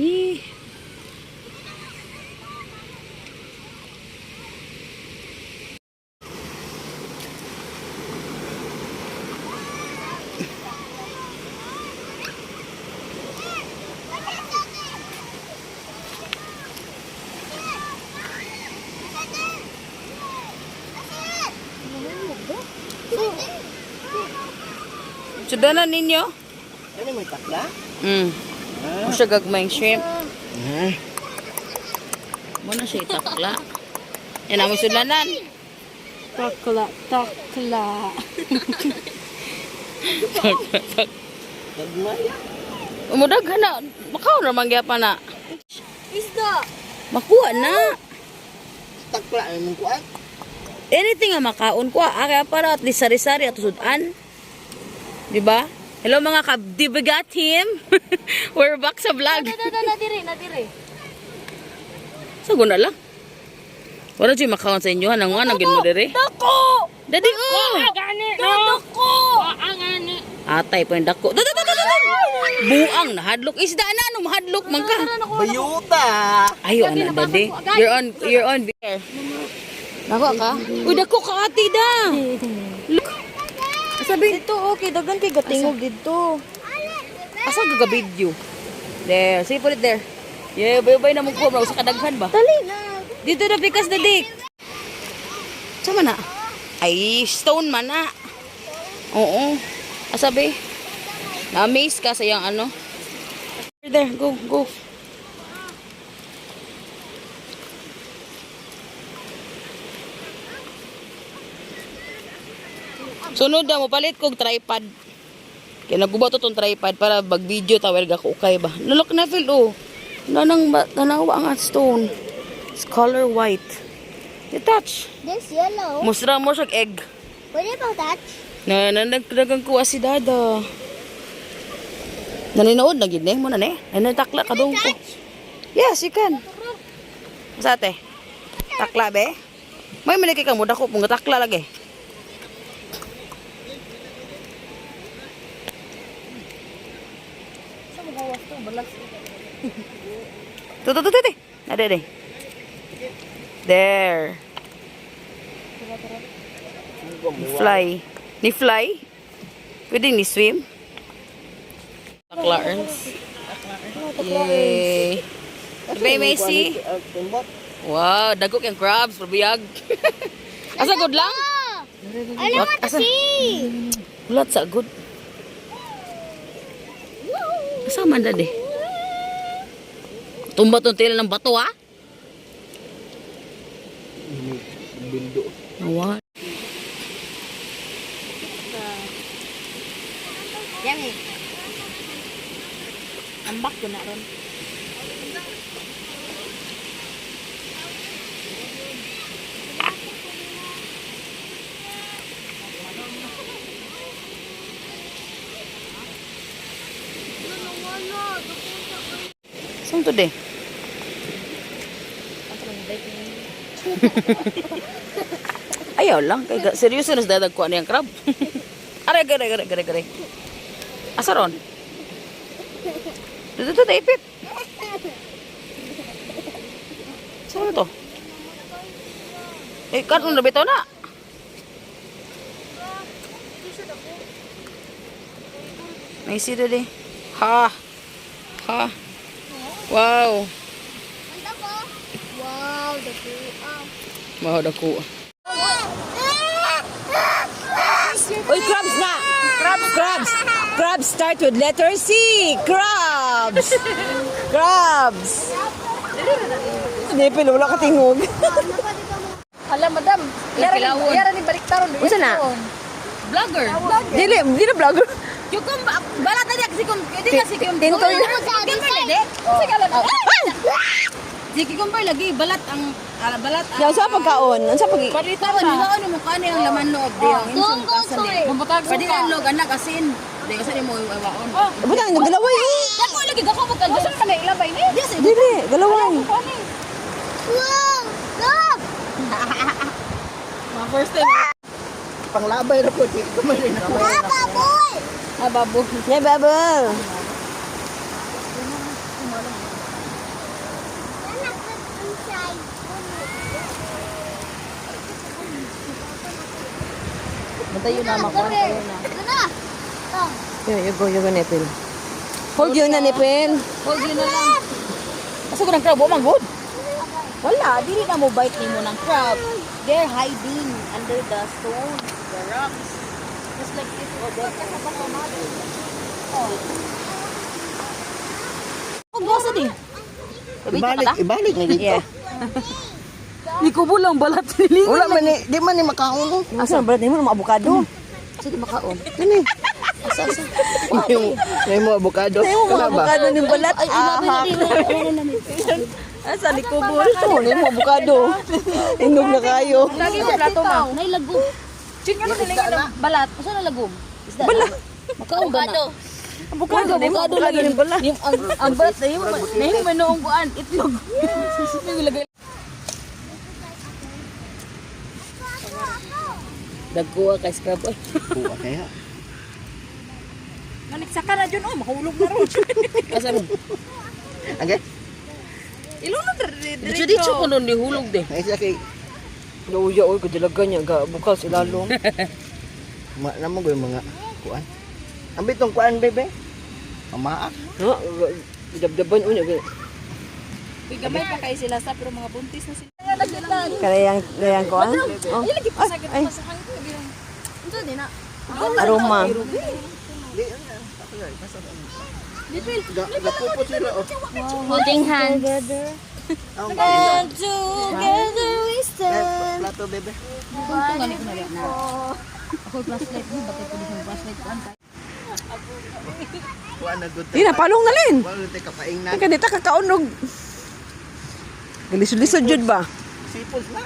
Ih. Sudanan ninyo? Ano may takla? Mo siya gagmayng shrimp. Ah. Mo na siya itakla. Yan ang sudanan. Takla, takla. Nagmaya. Umudag ka na. Makaw na mangyapa na. Isda. Makuha na. Takla ay mong kuan. Anything nga makaon ko. Kaya para at least sari-sari at sudan. Diba? Hello mga kabdibiga team. We're back sa vlog. Nadiri. Sa guna lang. Wala siya makaon sa inyo. Hanang nga, nagin mo diri. Dako! Dadi oh! Gani! Dako! Angani! Atay po yung dako. Buang nahadlok. Isda na ano, mahadlok man ka. Bayuta. Ayo anak dadi. You're on beer. Nako ka? Uy, dako ka ati da. Look. Sabi dito, okay, dagan kay gatingog dito. Asa gaga video? There, sige put it there. Yeah, bay-bay na mo ko, bro. Sa kadaghan ba? Dali na. Dito na pikas na dik. Sama na. Ay, stone man na. Oo. Asabi. Na-amaze ka sa yung ano. There, go. Sunod na mo palit kog tripod. Kaya nagubato tong tripod para mag-video tawel ga ko okay ba. Nalok na feel oh. Nanang tanawa ang stone. It's color white. You touch. This yellow. Musra mo siya egg. What about that? Nagdagang kuha si dada. Naninood na gid mo na ne. Takla ka dong ko. Yes, you can. Sa ate. Takla be. May malaki ka mo dako pung takla lagi. Tuh. Ada. There. Ni fly? Pwede ni swim? Takla-erns. Yay. Sabi, Macy. Wow, dagok yung crabs. Pabiyag. Asa good lang? I don't want to see. Ulat sa good. Asa man dade? Tumba tong tila ng bato ha? Bindo. Awan. Yummy. Ambak ko na ron. Saan to de? Ayaw lang. Seryoso na sa dadag ko ano yung crab. Aray, gare. Asa ron? Dito, ipit. Saan na to? Karon na bitaw na. May sida de. Ha. Wow. Wow, the Wow, dako. Uy, crabs na! Crabs start with letter C. Crabs! Nepil, wala ka tingog. Hala, madam. Yara ni baliktaron. Unsa na? Vlogger. Dili na vlogger. Balat na diak sikum. Tintoy. Sige kumpay lagi balat ang Yang sa pagkaon, ang sa pagi. Parita ba nila mo kani ang laman loob diyan. Kung sorry. Pwede ka log anak asin. Di kasi mo iwaon. Butang galaway. Dako lagi gako mo tag. Saan ka na ilabay ni? Dili, galaway. Wow, look. First time. panglabay ra po. Di ko man rin ako. Boy! Ah, babo. Yeah, babo. Anak, inside. Bantay yun na, makuha yun na. Ito na. Ito. You go, nipil. Hold yun na, nipil. Hold yun na lang. Asa ko ng crab? Oh, good. Wala, dili na mo bite ni mo ng crab. They're hiding under the stone, the rocks. Just like this, or there. Oh, basa di. Ibalik na dito. Yeah. Di ko bulang balat nili. Wala man ni, di man ni makaon. Asa ang balat nimo ng mga avocado? Sige makaon. Kini. Yung mo avocado. Kana ba? Avocado ning balat. Ay, ilabi na din. Asa likubol? Oh, nimo avocado. Inog na kayo. Lagi mo plato ma. Nay lagom. Ching ano nilingin ng balat? Asa na lagom? Isda. Balat. Makaon ba na? Avocado lagi ning balat. Yung ang balat na yung manoong buan itlog. Nilagay. Dagkuha kay scrub. Kuha kaya. Maniksa na dyan, makahulog na ron. Asa mo? Okay. Ilunod Dicho ko nun dihulog de. Ay sa kay Nauya, oy, kadalaga niya, bukal si lalong. namo go yung mga kuan. Ambit tong kuan bebe. Mamaak. No, dabdaban unya. Gamay pa kay sila sa pero mga buntis na sila. Kaya ko ah. Oh. Ay, Unsa din na? aroma. Gapupot sila oh. Holding hands. Ang Together we stand. plato bebe. Ako flashlight mo bakit ko ng flashlight ko antay. Kuan na good. Di na, palong na lin. Wala tay kapaing na. Ika dita kakaunog. Lisod-lisod jud ba? Sipos na.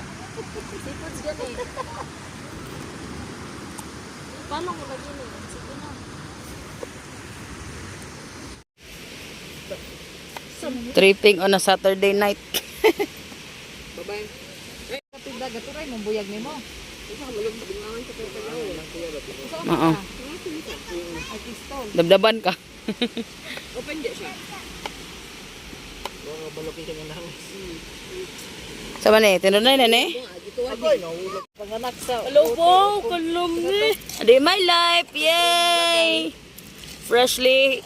Tripping on a Saturday night. Bye-bye. Kapida gaturay mong buyag nimo. Oo. Dabdaban ka. Open di siya. Wala balokin ka nga nang. Sama ni, tinunay na ni. Agoy nahulog. Panganak sa. Hello po, kulom ni. Adi my life, yay! Freshly,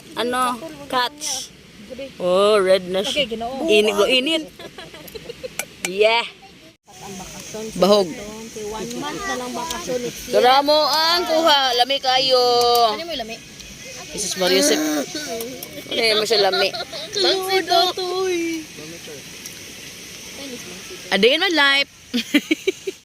catch. Oh, red na siya. Init go, init. Yeah. Bahog. 1 month na lang bakasyon. Dara mo ang kuha, lami kayo. Ano mo yung lami? Jesus Maria Joseph. Ano mo siya lami? Adi in my life.